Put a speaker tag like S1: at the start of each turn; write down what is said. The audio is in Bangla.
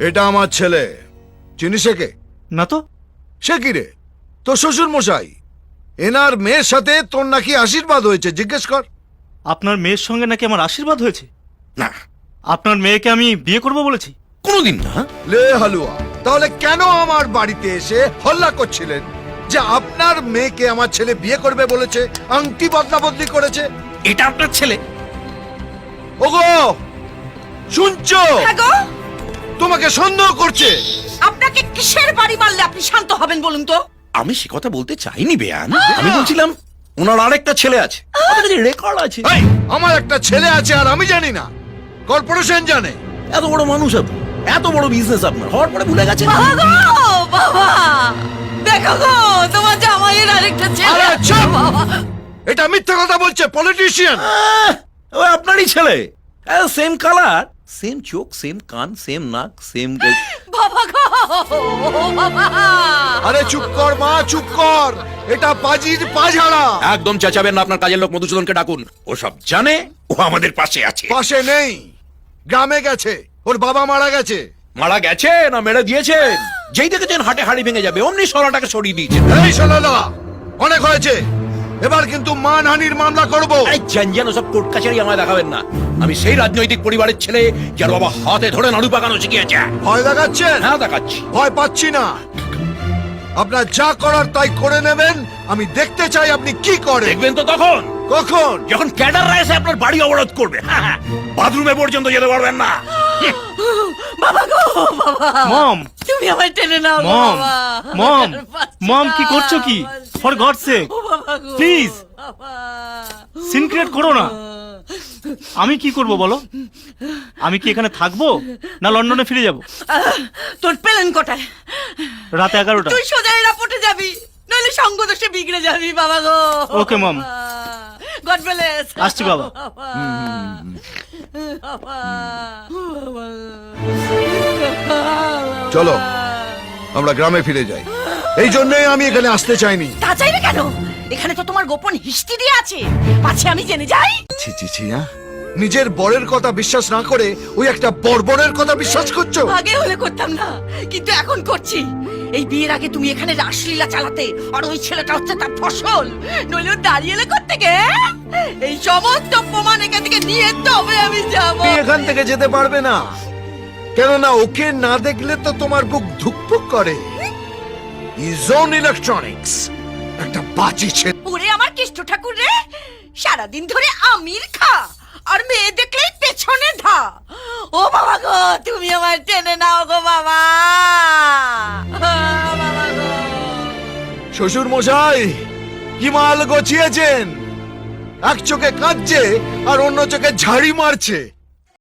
S1: এটা আমার ছেলে, চিনিস একে?
S2: না তো।
S1: সে কি রে? তোর শ্বশুর মশাই। এনার মেয়ের সাথে তোর নাকি আশীর্বাদ হয়েছে, জিজ্ঞেস কর।
S2: আপনার মেয়ের সঙ্গে নাকি আমার আশীর্বাদ হয়েছে?
S3: না,
S2: আপনার মেয়েকে আমি বিয়ে করব বলেছি?
S3: কোনোদিন না।
S1: লে হালুয়া, তাহলে কেন আমার বাড়িতে এসে হল্লা করছিলেন যে আপনার মেয়েকে আমার ছেলে বিয়ে করবে বলেছে, আংটি বদলা বদলি করেছে?
S3: এটা আপনার ছেলে?
S1: ওগো, শুনছো?
S4: হ্যাঁ গো,
S1: তোমাকে সন্দেহ করছে।
S4: আপনাকে কিসের বাড়ি মারলে আপনি শান্ত হবেন বলুন তো?
S3: আমি সে কথা বলতে চাইনি বেয়ান। আমি বলছিলাম ওনার আরেকটা ছেলে আছে, রেকর্ড আছে।
S1: এই, আমার একটা ছেলে আছে আর আমি জানি না? কর্পোরেশন জানে।
S3: এত বড় মানুষ আপনি, এত বড় বিজনেস আপনার, হওয়ার পরে ভুলে গেছেন।
S4: বাবা গো, বাবা দেখো গো, তোমার জামাইয়ের আরেকটা ছেলে
S1: আরে
S4: আছে,
S1: চুপ!
S4: বাবা।
S1: এটা মিথ্যা কথা বলছে, পলিটিশিয়ান।
S3: ও আপনারই ছেলে, সেম কালার, সেম চোখ, সেম কান, সেম নাক, সেম।
S4: বাবা গো, বাবা।
S1: আরে চুপ কর মা, চুপ কর। এটা পাজির পাঝাড়া।
S3: একদম চেঁচাবেন না, আপনার কাজের লোক মধুসূদনকে ডাকুন। ও সব জানে, ও আমাদের পাশে আছে।
S1: পাশে নেই, গ্রামে গেছে। ওর বাবা মারা গেছে।
S3: মারা গেছে না মেরে দিয়েছেন? যেই দেখেছেন হাটে হাড়ি ভেঙে যাবে, অমনি সরাটাকে সরিয়ে দিয়েছেন।
S1: এই শোনালা, অনেক হয়েছে। এবার কিন্তু মানহানির মামলা করব।
S3: আরে জান ওসব কোর্ট কাছারি আমায় দেখাবেন না। আমি সেই রাজনৈতিক পরিবারের ছেলে যার বাবা হাতে ধরে নাড়ু পাকানো শিখিয়েছে।
S1: ভয় দেখাচ্ছেন?
S3: হ্যাঁ দেখাচ্ছি।
S1: ভয় পাচ্ছি না। আপনার যা করার তাই করে নেবেন। আমি দেখতে চাই আপনি কি করেন।
S3: দেখবেন তো তখন,
S1: কখন?
S3: যখন ক্যাডাররা এসে আপনার বাড়ি অবরোধ করবে। বাথরুমে পর্যন্ত যেতে পারবেন না।
S4: বাবা গো, বাবা।
S2: মম,
S4: তুমি আমায় টেনে নাও গো,
S2: মম,
S4: বাবা।
S2: মম,
S4: পারছি
S2: মম,
S4: না,
S2: কি করছো কি?
S4: পারছি
S2: ফর
S4: না।
S2: গড সেক,
S4: ও বাবা গো,
S2: প্লিজ
S4: বাবা।
S2: সিন ক্রিয়েট করো না। আমি কি করব বলো? আমি কি এখানে থাকবো না লন্ডনে ফিরে যাব?
S4: তোর প্লেন কোটায়?
S2: রাতে 11টা।
S4: তুই সোজা এয়ারপোর্টে যাবি, নইলে সঙ্গ দোষে বিগড়ে যাবি বাবা গো।
S2: Okay, mom.
S4: God bless.
S2: আসছি বাবা।
S1: চলো আমরা গ্রামে ফিরে যাই। এই জন্যই আমি এখানে আসতে চাইনি।
S4: তা চাইবে কেন? এখানে তো তোমার গোপন হিস্ট্রি দিয়ে আছে, পাছে আমি জেনে যাই।
S1: ছি ছি ছি, নিজের বরের কথা বিশ্বাস না করে ওই একটা বর্বরের কথা বিশ্বাস করছো?
S4: আগে হলে করতাম না, কিন্তু এখন করছি। এই বিয়ের আগে তুমি এখানে রাসলীলা চালাতে, আর ওই ছেলেটা হচ্ছে তার ফসল। নইলে ও দাঁড়িয়ে এলে করতে। এই সমস্ত প্রমাণ এখান থেকে নিয়ে তবে আমি যাব।
S1: তুমি এখান থেকে যেতে পারবে না, কেননা ওকে না দেখলে তো তোমার বুক ধুকপুক করে। ইজন ইলেকট্রনিক্স একটা বাজি ছেলে।
S4: ওরে আমার কৃষ্ণ ঠাকুর রে, সারাদিন ধরে আমির খা আর মেয়ে দেখলেই পেছনে ধা। ও বাবা গো, তুমি আমার টেনে নাও গো বাবা। বাবা গো।
S1: শ্বশুর মশাই কি মাল গছিয়েছেন? এক চোখে কাঁদছে আর অন্য চোখে ঝাড়ি মারছে।